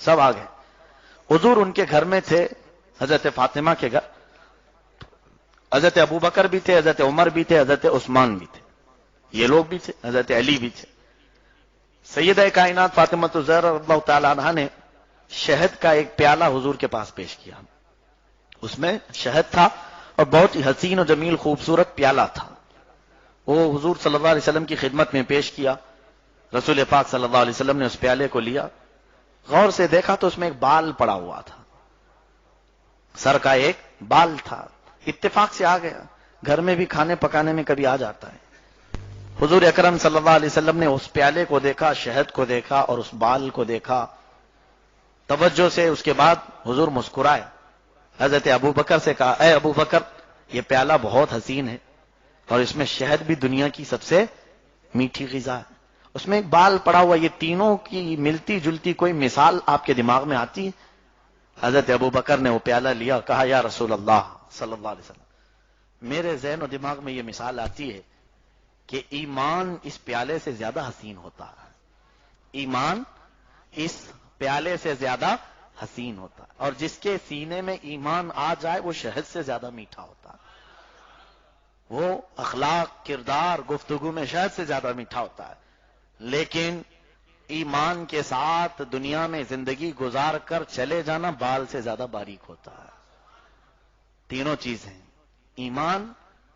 سب آ گئے. حضور ان کے گھر میں تھے، حضرت فاطمہ کے گھر. حضرت ابو بکر بھی تھے، حضرت عمر بھی تھے، حضرت عثمان بھی تھے، یہ لوگ بھی تھے، حضرت علی بھی تھے. سیدہ کائنات فاطمہ الزہرا رضی اللہ تعالی عنہا نے شہد کا ایک پیالہ حضور کے پاس پیش کیا. اس میں شہد تھا اور بہت ہی حسین و جمیل خوبصورت پیالہ تھا. وہ حضور صلی اللہ علیہ وسلم کی خدمت میں پیش کیا. رسول پاک صلی اللہ علیہ وسلم نے اس پیالے کو لیا، غور سے دیکھا تو اس میں ایک بال پڑا ہوا تھا، سر کا ایک بال تھا. اتفاق سے آ گیا، گھر میں بھی کھانے پکانے میں کبھی آ جاتا ہے. حضور اکرم صلی اللہ علیہ وسلم نے اس پیالے کو دیکھا، شہد کو دیکھا اور اس بال کو دیکھا توجہ سے. اس کے بعد حضور مسکرائے، حضرت ابو بکر سے کہا، اے ابو بکر، یہ پیالہ بہت حسین ہے اور اس میں شہد بھی دنیا کی سب سے میٹھی غذا ہے، اس میں ایک بال پڑا ہوا، یہ تینوں کی ملتی جلتی کوئی مثال آپ کے دماغ میں آتی ہے؟ حضرت ابو بکر نے وہ پیالہ لیا، کہا یا رسول اللہ صلی اللہ علیہ وسلم، میرے ذہن و دماغ میں یہ مثال آتی ہے کہ ایمان اس پیالے سے زیادہ حسین ہوتا ہے. ایمان اس پیالے سے زیادہ حسین ہوتا ہے، اور جس کے سینے میں ایمان آ جائے وہ شہد سے زیادہ میٹھا ہوتا ہے. وہ اخلاق، کردار، گفتگو میں شہد سے زیادہ میٹھا ہوتا ہے. لیکن ایمان کے ساتھ دنیا میں زندگی گزار کر چلے جانا بال سے زیادہ باریک ہوتا ہے. تینوں چیزیں، ایمان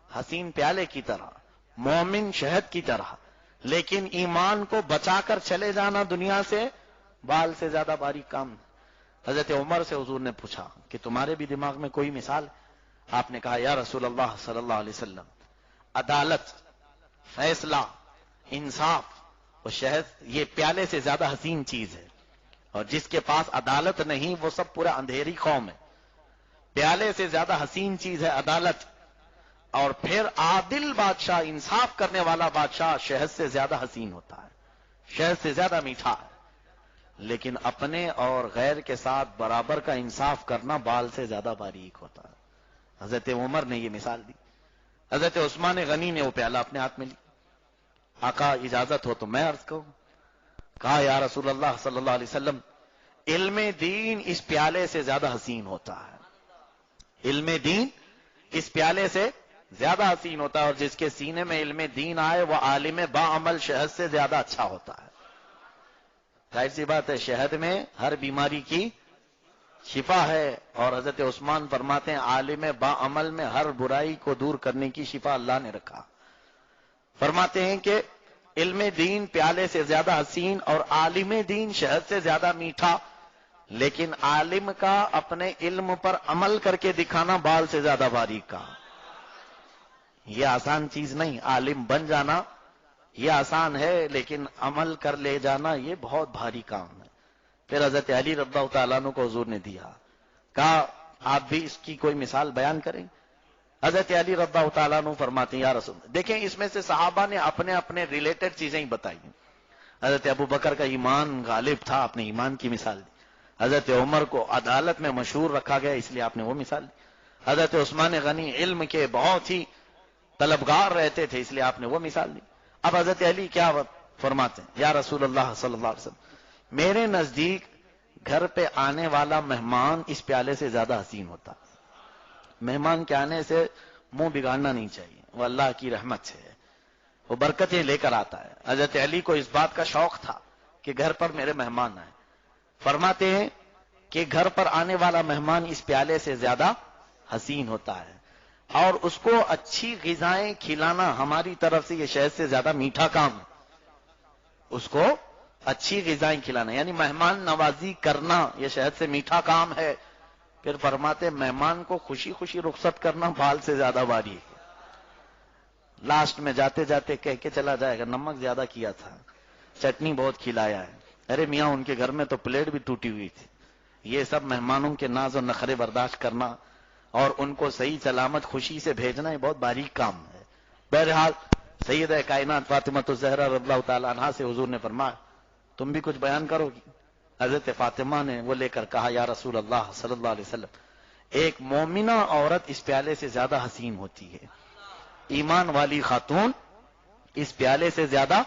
حسین پیالے کی طرح، مومن شہد کی طرح، لیکن ایمان کو بچا کر چلے جانا دنیا سے بال سے زیادہ باریک کام. حضرت عمر سے حضور نے پوچھا کہ تمہارے بھی دماغ میں کوئی مثال؟ آپ نے کہا یا رسول اللہ صلی اللہ علیہ وسلم، عدالت، فیصلہ، انصاف اور شہد یہ پیالے سے زیادہ حسین چیز ہے. اور جس کے پاس عدالت نہیں وہ سب پورا اندھیری قوم ہے. پیالے سے زیادہ حسین چیز ہے عدالت، اور پھر عادل بادشاہ، انصاف کرنے والا بادشاہ شہد سے زیادہ حسین ہوتا ہے، شہد سے زیادہ میٹھا ہے. لیکن اپنے اور غیر کے ساتھ برابر کا انصاف کرنا بال سے زیادہ باریک ہوتا ہے. حضرت عمر نے یہ مثال دی. حضرت عثمان غنی نے وہ پیالہ اپنے ہاتھ میں لی. آقا اجازت ہو تو میں عرض کروں. کہا یا رسول اللہ صلی اللہ علیہ وسلم، علم دین اس پیالے سے زیادہ حسین ہوتا ہے. علم دین اس پیالے سے زیادہ حسین ہوتا ہے، اور جس کے سینے میں علم دین آئے وہ عالم با عمل شہد سے زیادہ اچھا ہوتا ہے. ظاہر سی بات ہے، شہد میں ہر بیماری کی شفا ہے، اور حضرت عثمان فرماتے ہیں عالم با عمل میں ہر برائی کو دور کرنے کی شفا اللہ نے رکھا. فرماتے ہیں کہ علم دین پیالے سے زیادہ حسین اور عالم دین شہد سے زیادہ میٹھا، لیکن عالم کا اپنے علم پر عمل کر کے دکھانا بال سے زیادہ باریک کا. یہ آسان چیز نہیں، عالم بن جانا یہ آسان ہے، لیکن عمل کر لے جانا یہ بہت بھاری کام ہے. پھر حضرت علی رضی اللہ تعالیٰ عنہ کو حضور نے دیا، کہا آپ بھی اس کی کوئی مثال بیان کریں. حضرت علی رضی اللہ تعالیٰ عنہ فرماتے ہیں یا رسول، دیکھیں اس میں سے صحابہ نے اپنے اپنے ریلیٹڈ چیزیں ہی بتائی. حضرت ابو بکر کا ایمان غالب تھا، آپ نے ایمان کی مثال دی. حضرت عمر کو عدالت میں مشہور رکھا گیا، اس لیے آپ نے وہ مثال دی. حضرت عثمان غنی علم کے بہت ہی طلبگار رہتے تھے، اس لیے آپ نے وہ مثال دی. اب حضرت علی کیا فرماتے ہیں، یا رسول اللہ صلی اللہ علیہ وسلم، میرے نزدیک گھر پہ آنے والا مہمان اس پیالے سے زیادہ حسین ہوتا. مہمان کے آنے سے منہ بگاڑنا نہیں چاہیے، وہ اللہ کی رحمت سے ہے، وہ برکتیں لے کر آتا ہے. حضرت علی کو اس بات کا شوق تھا کہ گھر پر میرے مہمان آئے. فرماتے ہیں کہ گھر پر آنے والا مہمان اس پیالے سے زیادہ حسین ہوتا ہے، اور اس کو اچھی غذائیں کھلانا ہماری طرف سے یہ شہد سے زیادہ میٹھا کام ہے. اس کو اچھی غذائیں کھلانا یعنی مہمان نوازی کرنا یہ شہد سے میٹھا کام ہے. پھر فرماتے مہمان کو خوشی خوشی رخصت کرنا بال سے زیادہ باری ہے. لاسٹ میں جاتے جاتے کہہ کے چلا جائے گا نمک زیادہ کیا تھا، چٹنی بہت کھلایا ہے. ارے میاں ان کے گھر میں تو پلیٹ بھی ٹوٹی ہوئی تھی. یہ سب مہمانوں کے ناز و نخرے برداشت کرنا اور ان کو صحیح سلامت خوشی سے بھیجنا یہ بہت باریک کام ہے. بہرحال سیدہ کائنات فاطمہ الزہرا رضی اللہ تعالی عنہا سے حضور نے فرمایا تم بھی کچھ بیان کرو گی. حضرت فاطمہ نے وہ لے کر کہا یا رسول اللہ صلی اللہ علیہ وسلم، ایک مومنہ عورت اس پیالے سے زیادہ حسین ہوتی ہے، ایمان والی خاتون اس پیالے سے زیادہ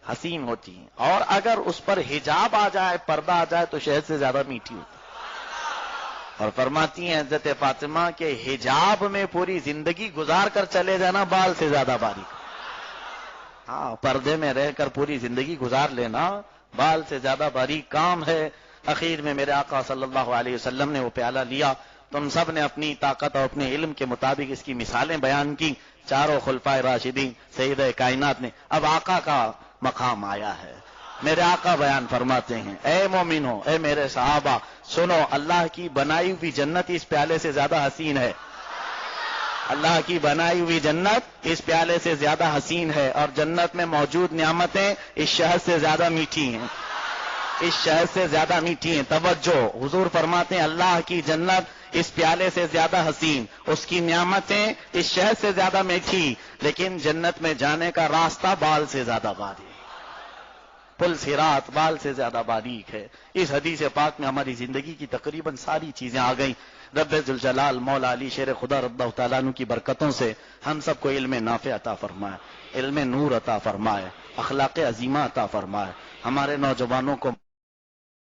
حسین ہوتی ہیں، اور اگر اس پر حجاب آ جائے، پردہ آ جائے تو شہد سے زیادہ میٹھی ہوتی ہے۔ اور فرماتی ہیں حضرت فاطمہ کے حجاب میں پوری زندگی گزار کر چلے جانا بال سے زیادہ باریک۔ ہاں، پردے میں رہ کر پوری زندگی گزار لینا بال سے زیادہ باریک کام ہے۔ اخیر میں میرے آقا صلی اللہ علیہ وسلم نے وہ پیالہ لیا، تم سب نے اپنی طاقت اور اپنے علم کے مطابق اس کی مثالیں بیان کی، چاروں خلفائے راشدین سیدہ کائنات نے۔ اب آقا کا مقام آیا ہے، میرے آقا بیان فرماتے ہیں، اے مومنو، اے میرے صحابہ، سنو، اللہ کی بنائی ہوئی جنت اس پیالے سے زیادہ حسین ہے۔ اللہ کی بنائی ہوئی جنت اس پیالے سے زیادہ حسین ہے، اور جنت میں موجود نعمتیں اس شہد سے زیادہ میٹھی ہیں، اس شہد سے زیادہ میٹھی ہیں۔ توجہ، حضور فرماتے ہیں اللہ کی جنت اس پیالے سے زیادہ حسین، اس کی نعمتیں اس شہد سے زیادہ میٹھی، لیکن جنت میں جانے کا راستہ بال سے زیادہ باریک، پل صراط بال سے زیادہ باریک ہے۔ اس حدیث پاک میں ہماری زندگی کی تقریباً ساری چیزیں آ گئیں۔ رب ذوالجلال مولا علی شیر خدا رضی اللہ تعالیٰ عنہ کی برکتوں سے ہم سب کو علم نافع عطا فرمائے، علم نور عطا فرمائے، اخلاق عظیمہ عطا فرمائے، ہمارے نوجوانوں کو